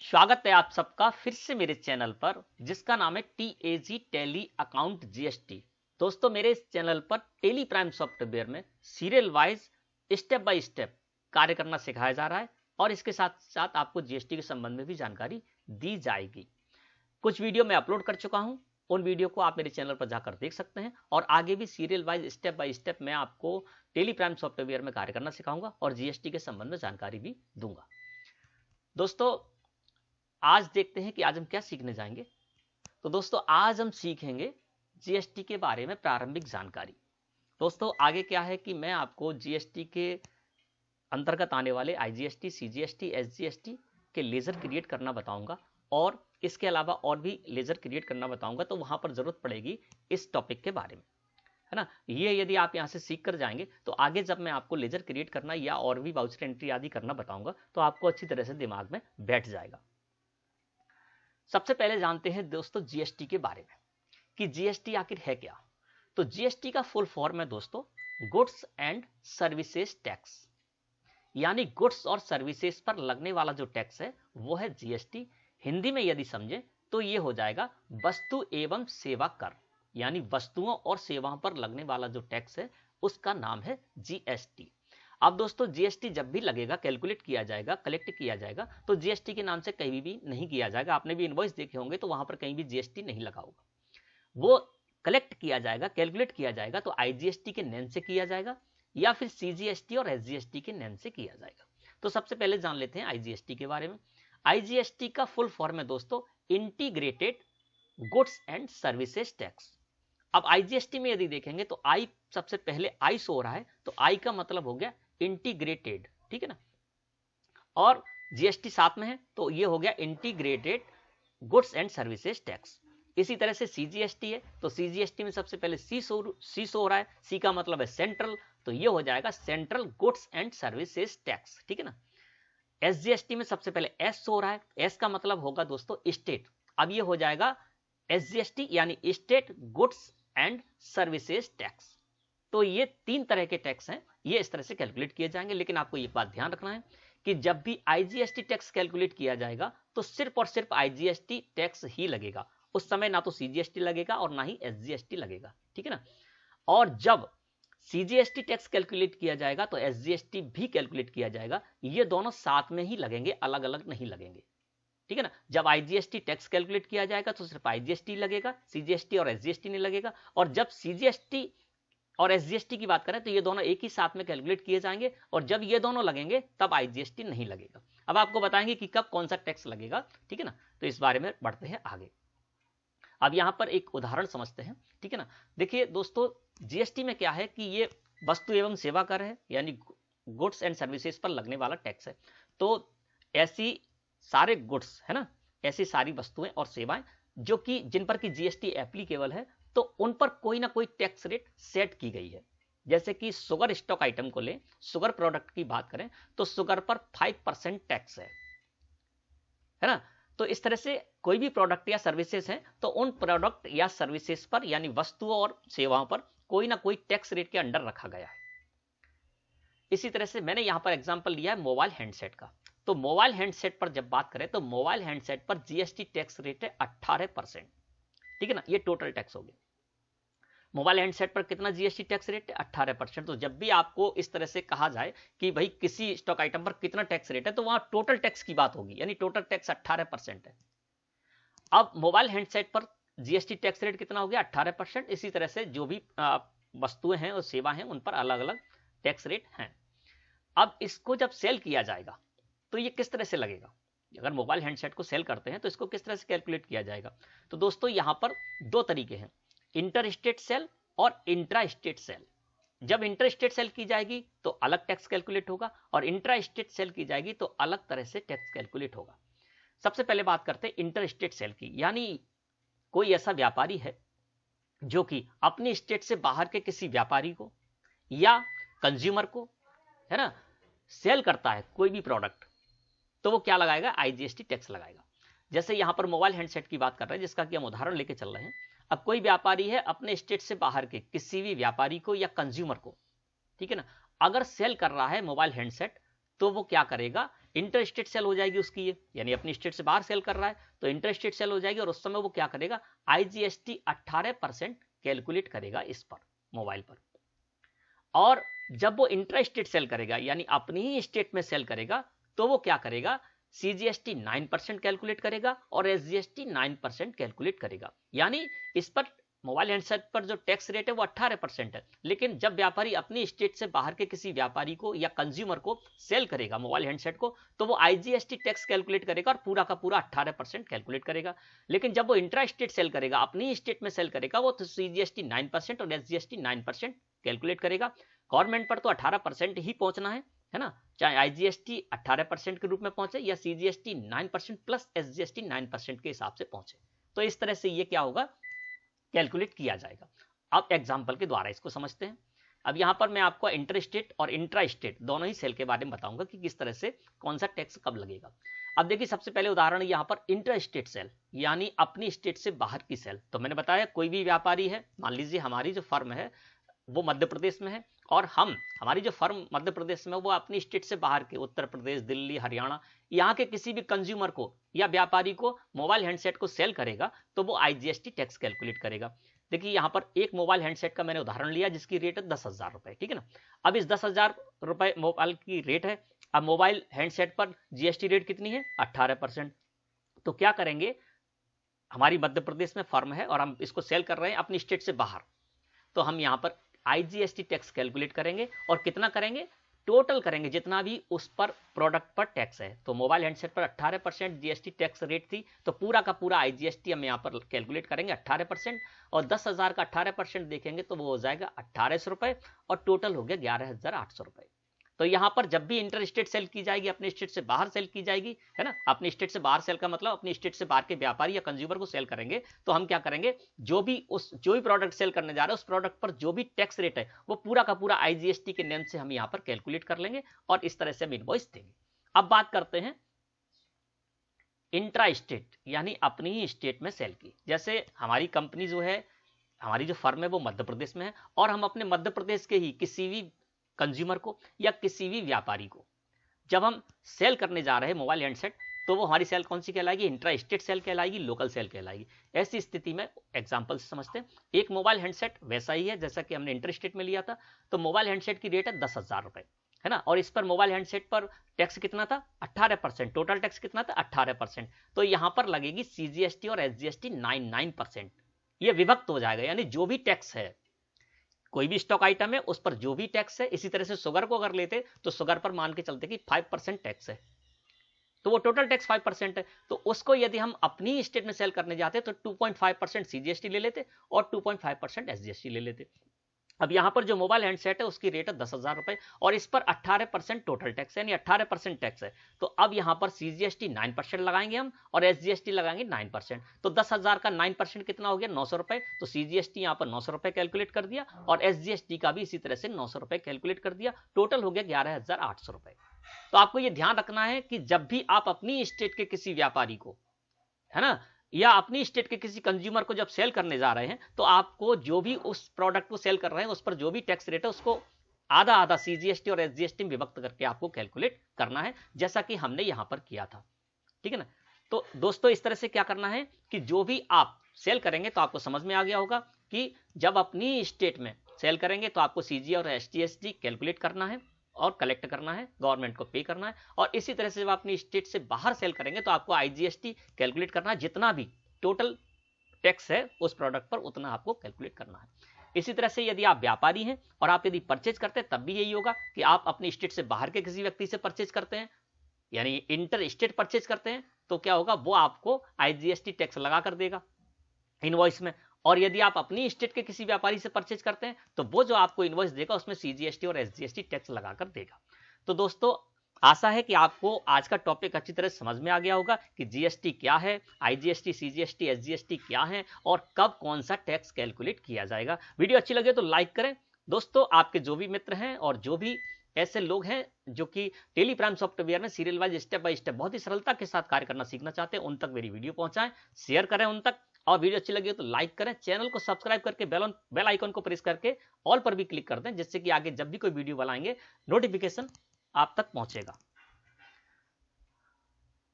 स्वागत है आप सबका फिर से मेरे चैनल पर जिसका नाम है TAG टैली अकाउंट GST। दोस्तों मेरे इस चैनल पर टेली प्राइम सॉफ्टवेयर में serial wise step by step कार्य करना सिखाया जा रहा है और इसके साथ साथ आपको GST के संबंध में भी जानकारी दी जाएगी। कुछ वीडियो मैं अपलोड कर चुका हूं, उन वीडियो को आप मेरे चैनल पर जाकर देख सकते हैं और आगे भी serial wise step by step मैं आपको टेली प्राइम सॉफ्टवेयर में कार्य करना सिखाऊंगा और GST के संबंध में जानकारी भी दूंगा। दोस्तों आज देखते हैं कि आज हम क्या सीखने जाएंगे। तो दोस्तों आज हम सीखेंगे GST के बारे में प्रारंभिक जानकारी। दोस्तों आगे क्या है कि मैं आपको GST के अंतर्गत आने वाले IGST, CGST, SGST के लेजर क्रिएट करना बताऊंगा और इसके अलावा और भी लेजर क्रिएट करना बताऊंगा, तो वहां पर जरूरत पड़ेगी इस टॉपिक के बारे में, है ना। ये यदि आप यहां से सीख कर जाएंगे तो आगे जब मैं आपको लेजर क्रिएट करना या और भी वाउचर एंट्री आदि करना बताऊंगा तो आपको अच्छी तरह से दिमाग में बैठ जाएगा। सबसे पहले जानते हैं दोस्तों GST के बारे में कि GST आखिर है क्या। तो GST का फुल फॉर्म है दोस्तों गुड्स एंड सर्विसेज टैक्स, यानी गुड्स और सर्विसेज पर लगने वाला जो टैक्स है वो है GST। हिंदी में यदि समझे तो ये हो जाएगा वस्तु एवं सेवा कर, यानी वस्तुओं और सेवाओं पर लगने वाला जो टैक्स है उसका नाम है GST। अब दोस्तों GST जब भी लगेगा, कैलकुलेट किया जाएगा, कलेक्ट किया जाएगा, तो GST के नाम से कहीं भी नहीं किया जाएगा। आपने भी इनवॉइस देखे होंगे तो वहां पर कहीं भी GST नहीं लगा होगा। वो कलेक्ट किया जाएगा, कैलकुलेट किया जाएगा तो IGST के नेम से किया जाएगा या फिर CGST और SGST के नेम से किया जाएगा। तो सबसे पहले जान लेते हैं IGST के बारे में। IGST का फुल फॉर्म है दोस्तों integrated goods and services tax. अब IGST में यदि देखेंगे तो आई सबसे पहले आई शो हो रहा है, तो आई का मतलब हो गया इंटीग्रेटेड, ठीक है ना, और GST साथ में है तो ये हो गया integrated goods and services tax. इसी तरह से CGST है तो CGST में सबसे पहले सी शो हो रहा है, सी का मतलब है सेंट्रल, तो ये हो जाएगा central goods and services tax, ठीक है ना। SGST में सबसे पहले एस शो हो रहा है, एस का मतलब होगा दोस्तों स्टेट, अब ये हो जाएगा SGST यानी state goods and services tax. तो ये तीन तरह के टैक्स हैं, ये इस तरह से कैलकुलेट किए जाएंगे। लेकिन आपको ये बात ध्यान रखना है कि जब भी IGST टैक्स कैलकुलेट किया जाएगा तो सिर्फ और सिर्फ IGST टैक्स ही लगेगा, उस समय ना तो CGST लगेगा और ना ही SGST लगेगा, ठीक है ना। और जब CGST टैक्स कैलकुलेट किया जाएगा तो SGST भी कैलकुलेट किया जाएगा, ये दोनों साथ में ही लगेंगे, अलग अलग नहीं लगेंगे, ठीक है ना। जब IGST टैक्स कैलकुलेट किया जाएगा तो सिर्फ IGST लगेगा, CGST और SGST नहीं लगेगा। और जब CGST और SGST की बात करें तो ये दोनों एक ही साथ में कैलकुलेट किए जाएंगे और जब ये दोनों लगेंगे तब IGST नहीं लगेगा। अब आपको बताएंगे कि कब कौन सा टैक्स लगेगा, ठीक है ना। तो इस बारे में बढ़ते हैं आगे। अब यहां पर एक उदाहरण समझते हैं, ठीक है ना। देखिए दोस्तों GST में क्या है कि ये वस्तु एवं सेवा कर है, यानी गुड्स एंड सर्विसेज पर लगने वाला टैक्स है। तो ऐसी सारे गुड्स है ना, ऐसी सारी वस्तुएं और सेवाएं जो कि जिन पर की GST एप्लीकेबल है तो उन पर कोई ना कोई टैक्स रेट सेट की गई है। जैसे कि शुगर स्टॉक आइटम को लें, शुगर प्रोडक्ट की बात करें तो शुगर पर 5% टैक्स है ना। तो इस तरह से कोई भी प्रोडक्ट या सर्विसेज हैं तो उन प्रोडक्ट या सर्विसेज पर यानी वस्तुओं और सेवाओं पर कोई ना कोई टैक्स रेट के अंडर रखा गया है। इसी तरह से मैंने यहां पर एग्जांपल लिया है मोबाइल हैंडसेट का। तो मोबाइल हैंडसेट पर जब बात करें तो मोबाइल हैंडसेट पर GST टैक्स रेट है 18%, ठीक है ना। ये टोटल टैक्स हो गया। मोबाइल हैंडसेट पर कितना GST टैक्स रेट है 18%। तो जब भी आपको इस तरह से कहा जाए कि भाई किसी स्टॉक आइटम पर कितना टैक्स रेट है तो वहां टोटल टैक्स की बात होगी, यानी टोटल टैक्स 18% है। अब मोबाइल हैंडसेट पर GST टैक्स रेट कितना हो गया 18%। इसी तरह से जो भी वस्तुएं हैं और सेवा हैं उन पर अलग अलग टैक्स रेट हैं। अब इसको जब सेल किया जाएगा तो ये किस तरह से लगेगा, अगर मोबाइल हैंडसेट को सेल करते हैं तो इसको किस तरह से कैलकुलेट किया जाएगा। तो दोस्तों यहां पर दो तरीके हैं, इंटर स्टेट सेल और इंट्रा स्टेट सेल। जब इंटर स्टेट सेल की जाएगी तो अलग टैक्स कैलकुलेट होगा और इंट्रा स्टेट सेल की जाएगी तो अलग तरह से टैक्स कैलकुलेट होगा। सबसे पहले बात करते हैं इंटर स्टेट सेल की, यानी कोई ऐसा व्यापारी है जो कि अपने स्टेट से बाहर के किसी व्यापारी को या कंज्यूमर को, है ना, सेल करता है कोई भी प्रोडक्ट, तो वो क्या लगाएगा IGST टैक्स लगाएगा। जैसे यहां पर मोबाइल हैंडसेट की बात कर रहे हैं जिसका कि हम उदाहरण लेके चल रहे हैं। अब कोई व्यापारी है अपने स्टेट से बाहर के किसी भी व्यापारी को या कंज्यूमर को, ठीक है ना, अगर सेल कर रहा है मोबाइल हैंडसेट तो वो क्या करेगा इंटर स्टेट सेल हो जाएगी उसकी, ये यानी अपनी स्टेट से बाहर सेल कर रहा है तो इंटर स्टेट सेल हो जाएगी, और उस समय वो क्या करेगा, IGST 18% कैलकुलेट करेगा इस पर, मोबाइल पर। और जब वो इंट्रा स्टेट सेल करेगा यानी अपनी ही स्टेट में सेल करेगा तो वो क्या करेगा, CGST 9% कैलकुलेट करेगा और SGST 9% कैलकुलेट करेगा। यानी इस पर मोबाइल हैंडसेट पर जो टैक्स रेट है वो 18% है, लेकिन जब व्यापारी अपनी स्टेट से बाहर के किसी व्यापारी को या कंज्यूमर को सेल करेगा मोबाइल हैंडसेट को तो वो IGST टैक्स कैलकुलेट करेगा और पूरा का पूरा 18% कैलकुलेट करेगा। लेकिन जब वो इंट्रा स्टेट सेल करेगा, अपनी स्टेट में सेल करेगा, वो तो CGST 9% और SGST 9% कैलकुलेट करेगा। गवर्नमेंट पर तो 18% ही पहुंचना है ना, चाहे IGST 18% के रूप में पहुंचे या CGST 9% प्लस SGST 9% के हिसाब से पहुंचे। तो इस तरह से ये क्या होगा, कैलकुलेट किया जाएगा। अब एग्जांपल के द्वारा इसको समझते हैं। अब यहां पर मैं आपको इंटर स्टेट और इंट्रा स्टेट दोनों ही सेल के बारे में बताऊंगा कि किस तरह से कौन सा टैक्स कब लगेगा। अब देखिए सबसे पहले उदाहरण यहां पर इंटर स्टेट सेल यानी अपनी स्टेट से बाहर की सेल। तो मैंने बताया कोई भी व्यापारी है, मान लीजिए हमारी जो फर्म है वो मध्य प्रदेश में है और हमारी जो फर्म मध्य प्रदेश में वो अपनी स्टेट से बाहर के उत्तर प्रदेश, दिल्ली, हरियाणा, यहाँ के किसी भी कंज्यूमर को या व्यापारी को मोबाइल हैंडसेट को सेल करेगा तो वो IGST टैक्स कैलकुलेट करेगा। देखिए यहाँ पर एक मोबाइल हैंडसेट का मैंने उदाहरण लिया जिसकी रेट है 10,000 रुपए, ठीक है ना। अब इस 10,000 रुपए मोबाइल की रेट है। अब मोबाइल हैंडसेट पर GST रेट कितनी है, 18%। तो क्या करेंगे, हमारी मध्य प्रदेश में फर्म है और हम इसको सेल कर रहे हैं अपनी स्टेट से बाहर, तो हम यहाँ पर IGST टैक्स कैलकुलेट करेंगे और कितना करेंगे, टोटल करेंगे जितना भी उस पर प्रोडक्ट पर टैक्स है। तो मोबाइल हैंडसेट पर 18% GST टैक्स रेट थी तो पूरा का पूरा IGST हम यहाँ पर कैलकुलेट करेंगे 18%, और 10,000 का 18% देखेंगे तो वो हो जाएगा 1800 रुपए और टोटल हो गया 11,800 रुपए। तो यहां पर जब भी इंटर स्टेट सेल की जाएगी, अपने स्टेट से बाहर सेल की जाएगी, है ना, अपनी स्टेट से बाहर सेल का मतलब अपनी स्टेट से बाहर के व्यापारी या कंज्यूमर को सेल करेंगे तो हम क्या करेंगे, जो भी प्रोडक्ट सेल करने जा रहे हैं उस प्रोडक्ट पर जो भी टैक्स रेट है वो पूरा का पूरा IGST के नेम से हम यहां पर कैलकुलेट कर लेंगे और इस तरह से हम इनवॉइस देंगे। अब बात करते हैं इंट्रा स्टेट यानी अपनी ही स्टेट में सेल की। जैसे हमारी कंपनी जो है, हमारी जो फर्म है वो मध्य प्रदेश में है और हम अपने मध्य प्रदेश के ही किसी भी कंज्यूमर को या किसी भी व्यापारी को जब हम सेल करने जा रहे हैं मोबाइल हैंडसेट तो वो हमारी सेल कौन सी कहलाएगी, इंट्रा स्टेट सेल कहलाएगी, लोकल सेल कहलाएगी। ऐसी स्थिति में एग्जांपल से समझते हैं। एक मोबाइल हैंडसेट वैसा ही है जैसा कि हमने इंटर स्टेट में लिया था। तो मोबाइल हैंडसेट की रेट है 10,000 रुपए, है ना, और इस पर मोबाइल हैंडसेट पर टैक्स कितना था, 18%। टोटल टैक्स कितना था, 18%। तो यहां पर लगेगी CGST और SGST 9%। ये विभक्त हो जाएगा, यानी जो भी टैक्स है, कोई भी स्टॉक आइटम है उस पर जो भी टैक्स है। इसी तरह से शुगर को अगर लेते तो शुगर पर मान के चलते कि 5% टैक्स है तो वो टोटल टैक्स 5% है। तो उसको यदि हम अपनी स्टेट में सेल करने जाते तो 2.5% CGST ले लेते और 2.5% SGST ले लेते। अब यहां पर जो मोबाइल हैंडसेट है उसकी रेट है 10,000 रुपए और इस पर 18% टोटल टैक्स है, यानी 18% टैक्स है। तो अब यहां पर CGST 9% लगाएंगे हम और SGST लगाएंगे 9%। तो 10,000 का 9% कितना हो गया, 900 रुपए। तो CGST यहां पर 900 रुपए कैलकुलेट कर दिया और SGST का भी इसी तरह से 900 रुपए कैलकुलेट कर दिया। टोटल हो गया 11,800 रुपए। तो आपको यह ध्यान रखना है कि जब भी आप अपनी स्टेट के किसी व्यापारी को, है ना, या अपनी स्टेट के किसी कंज्यूमर को जब सेल करने जा रहे हैं तो आपको जो भी उस प्रोडक्ट को सेल कर रहे हैं उस पर जो भी टैक्स रेट है उसको आधा आधा CGST और SGST में विभक्त करके आपको कैलकुलेट करना है, जैसा कि हमने यहां पर किया था। ठीक है ना। तो दोस्तों इस तरह से क्या करना है कि जो भी आप सेल करेंगे तो आपको समझ में आ गया होगा कि जब अपनी स्टेट में सेल करेंगे तो आपको CG और SGST कैलकुलेट करना है और कलेक्ट करना है, गवर्नमेंट को पे करना है। और इसी तरह से जब अपनी स्टेट से बाहर सेल करेंगे तो आपको IGST कैलकुलेट करना है, जितना भी टोटल टैक्स है उस प्रोडक्ट पर उतना आपको कैलकुलेट करना है। इसी तरह से यदि आप व्यापारी हैं और आप यदि परचेज करते हैं तब भी यही होगा कि आप अपनी स्टेट से बाहर के किसी व्यक्ति से परचेज करते हैं यानी इंटर स्टेट परचेज करते हैं तो क्या होगा, वो आपको IGST टैक्स लगा कर देगा इनवॉइस में। और यदि आप अपनी स्टेट के किसी व्यापारी से परचेज करते हैं तो वो जो आपको इनवॉइस देगा उसमें CGST और SGST टैक्स लगाकर देगा। तो दोस्तों आशा है कि आपको आज का टॉपिक अच्छी तरह समझ में आ गया होगा कि GST क्या है, IGST, CGST, SGST क्या है और कब कौन सा टैक्स कैलकुलेट किया जाएगा। वीडियो अच्छी लगे तो लाइक करें। दोस्तों आपके जो भी मित्र हैं और जो भी ऐसे लोग हैं जो कि टेली प्राइम सॉफ्टवेयर में serial wise step by step बहुत ही सरलता के साथ कार्य करना सीखना चाहते हैं, उन तक मेरी वीडियो पहुंचाएं, शेयर करें उन तक। और वीडियो अच्छी लगी तो लाइक करें, चैनल को सब्सक्राइब करके बेल आइकन को प्रेस करके ऑल पर भी क्लिक कर दें, जिससे कि आगे जब भी कोई वीडियो बनाएंगे नोटिफिकेशन आप तक पहुंचेगा।